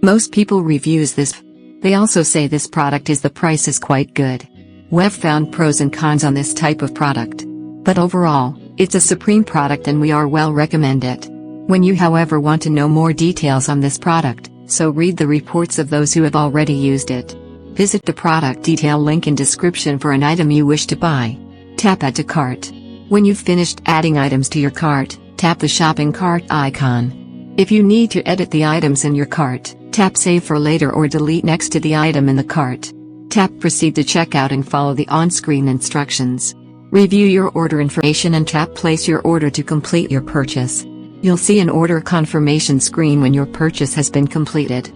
Most people reviews this. They also say this product is the price is quite good. We've found pros and cons on this type of product. But overall, it's a supreme product and we are well recommend it. When you however want to know more details on this product, so read the reports of those who have already used it. Visit the product detail link in description for an item you wish to buy. Tap Add to Cart. When you've finished adding items to your cart, tap the shopping cart icon. If you need to edit the items in your cart, tap Save for later or delete next to the item in the cart. Tap Proceed to checkout and follow the on-screen instructions. Review your order information and tap Place your order to complete your purchase. You'll see an order confirmation screen when your purchase has been completed.